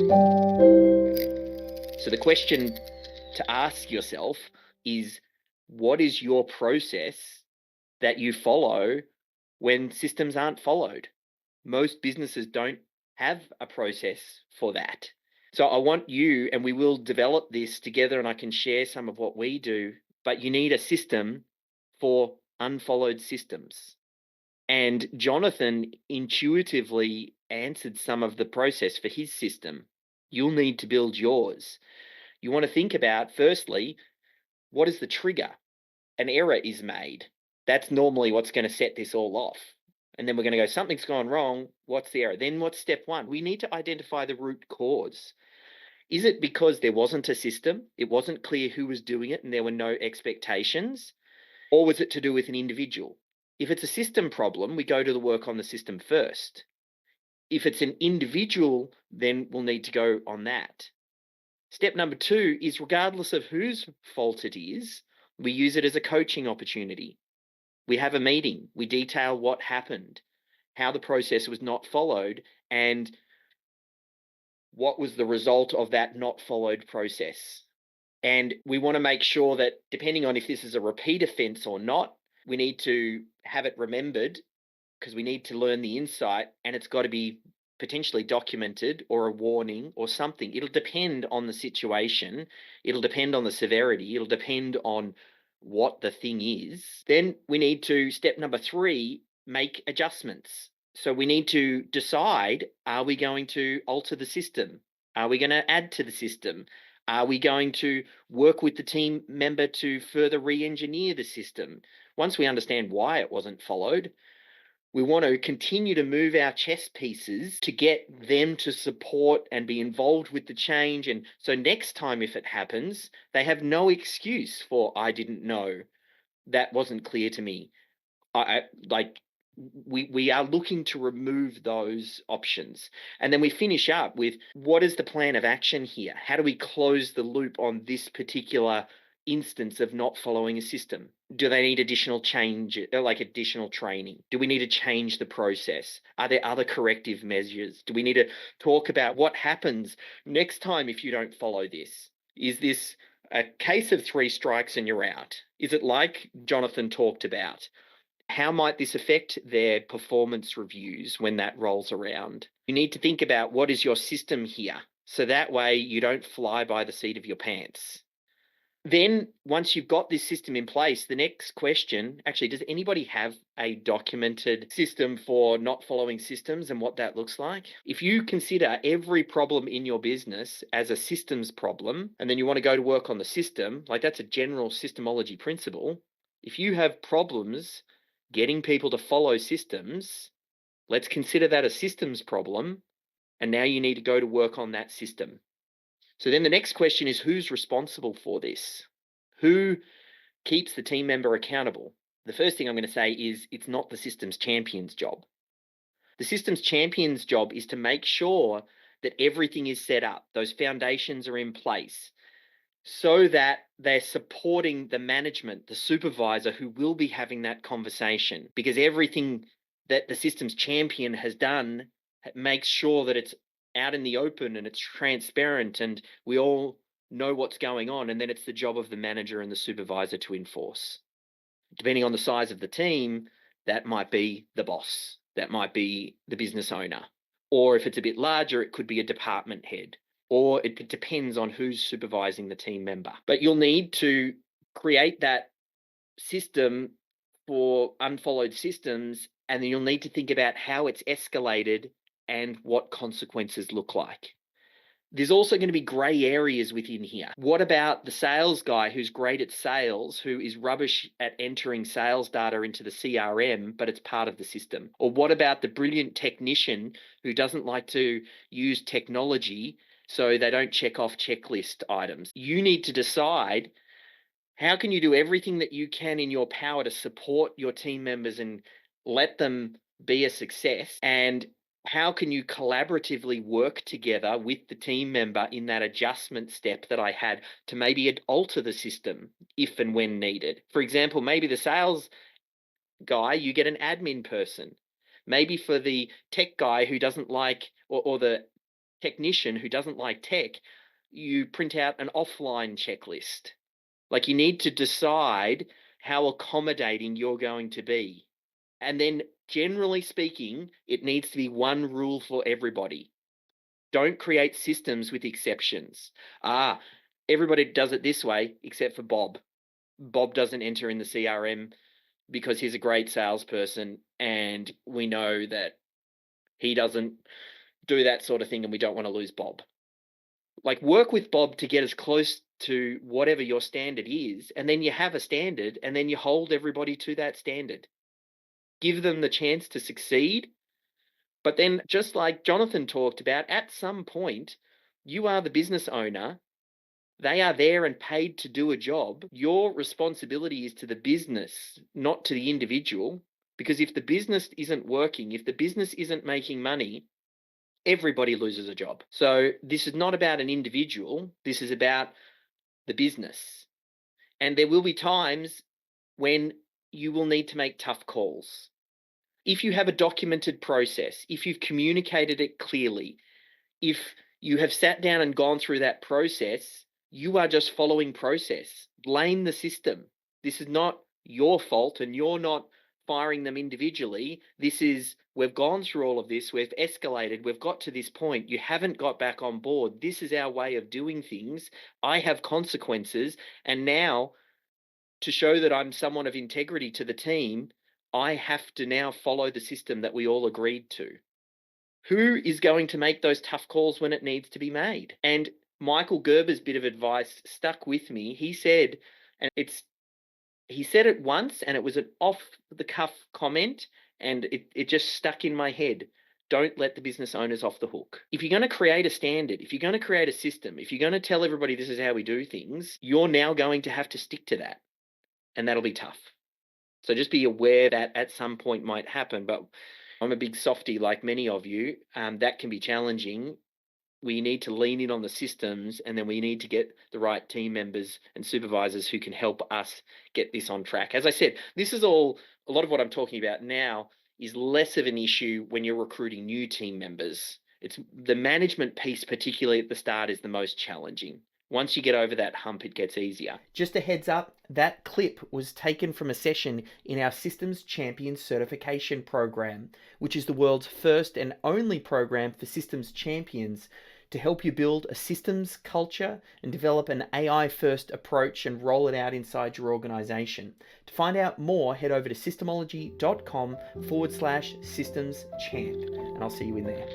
So the question to ask yourself is, what is your process that you follow when systems aren't followed? Most businesses don't have a process for that. So I want you, and we will develop this together, and I can share some of what we do, but you need a system for unfollowed systems. And Jonathan intuitively answered some of the process for his system. You'll need to build yours. You want to think about, firstly, what is the trigger? An error is made. That's normally what's going to set this all off. And then we're going to go, something's gone wrong. What's the error? Then what's step one? We need to identify the root cause. Is it because there wasn't a system? It wasn't clear who was doing it and there were no expectations? Or was it to do with an individual? If it's a system problem, we go to the work on the system first. If it's an individual, then we'll need to go on that. Step number two is, regardless of whose fault it is, we use it as a coaching opportunity. We have a meeting, we detail what happened, how the process was not followed, and what was the result of that not followed process. And we want to make sure that, depending on if this is a repeat offence or not, we need to have it remembered, because we need to learn the insight, and it's got to be potentially documented or a warning or something. It'll depend on the situation. It'll depend on the severity. It'll depend on what the thing is. Then we need to, step number three, make adjustments. So we need to decide, are we going to alter the system? Are we going to add to the system? Are we going to work with the team member to further re-engineer the system? Once we understand why it wasn't followed, we want to continue to move our chess pieces to get them to support and be involved with the change. And so next time, if it happens, they have no excuse for, I didn't know, that wasn't clear to me. We are looking to remove those options. And then we finish up with, what is the plan of action here? How do we close the loop on this particular instance of not following a system? Do they need additional change, like additional training? Do we need to change the process? Are there other corrective measures? Do we need to talk about what happens next time if you don't follow this? Is this a case of three strikes and you're out? Is it like Jonathan talked about? How might this affect their performance reviews when that rolls around? You need to think about, what is your system here? So that way you don't fly by the seat of your pants. Then once you've got this system in place, the next question, actually, does anybody have a documented system for not following systems and what that looks like? If you consider every problem in your business as a systems problem, and then you want to go to work on the system, like that's a general systemology principle. If you have problems getting people to follow systems, let's consider that a systems problem. And now you need to go to work on that system. So then the next question is, who's responsible for this? Who keeps the team member accountable? The first thing I'm going to say is, it's not the systems champion's job. The systems champion's job is to make sure that everything is set up, those foundations are in place, so that they're supporting the management, the supervisor who will be having that conversation, because everything that the systems champion has done makes sure that it's out in the open and it's transparent and we all know what's going on. And then it's the job of the manager and the supervisor to enforce. Depending on the size of the team, that might be the boss, that might be the business owner. Or if it's a bit larger, it could be a department head, or it depends on who's supervising the team member. But you'll need to create that system for unfollowed systems, and then you'll need to think about how it's escalated and what consequences look like. There's also going to be gray areas within here. What about the sales guy who's great at sales, who is rubbish at entering sales data into the CRM, but it's part of the system? Or what about the brilliant technician who doesn't like to use technology, so they don't check off checklist items? You need to decide, how can you do everything that you can in your power to support your team members and let them be a success? And how can you collaboratively work together with the team member in that adjustment step that I had to maybe alter the system if and when needed? For example, maybe the sales guy, you get an admin person. Maybe for the tech guy who doesn't like, or the technician who doesn't like tech, you print out an offline checklist. Like, you need to decide how accommodating you're going to be. And then, generally speaking, it needs to be one rule for everybody. Don't create systems with exceptions. Everybody does it this way except for Bob. Bob doesn't enter in the CRM because he's a great salesperson, and we know that he doesn't do that sort of thing, and we don't want to lose Bob. Like, work with Bob to get as close to whatever your standard is, and then you have a standard, and then you hold everybody to that standard. Give them the chance to succeed. But then, just like Jonathan talked about, at some point, you are the business owner. They are there and paid to do a job. Your responsibility is to the business, not to the individual. Because if the business isn't working, if the business isn't making money, everybody loses a job. So this is not about an individual. This is about the business. And there will be times when you will need to make tough calls. If you have a documented process, if you've communicated it clearly, if you have sat down and gone through that process, you are just following process. Blame the system. This is not your fault, and you're not firing them individually. This is, we've gone through all of this, we've escalated, we've got to this point, you haven't got back on board. This is our way of doing things. I have consequences, and now, to show that I'm someone of integrity to the team, I have to now follow the system that we all agreed to. Who is going to make those tough calls when it needs to be made? And Michael Gerber's bit of advice stuck with me. He said, he said it once, and it was an off-the-cuff comment, and it just stuck in my head. Don't let the business owners off the hook. If you're going to create a standard, if you're going to create a system, if you're going to tell everybody this is how we do things, you're now going to have to stick to that, and that'll be tough. So just be aware that at some point might happen, but I'm a big softie like many of you. That can be challenging. We need to lean in on the systems, and then we need to get the right team members and supervisors who can help us get this on track. As I said, this is all, a lot of what I'm talking about now is less of an issue when you're recruiting new team members. It's the management piece, particularly at the start, is the most challenging. Once you get over that hump, it gets easier. Just a heads up, that clip was taken from a session in our Systems Champion Certification Program, which is the world's first and only program for systems champions to help you build a systems culture and develop an AI-first approach and roll it out inside your organization. To find out more, head over to systemology.com/systems champ, and I'll see you in there.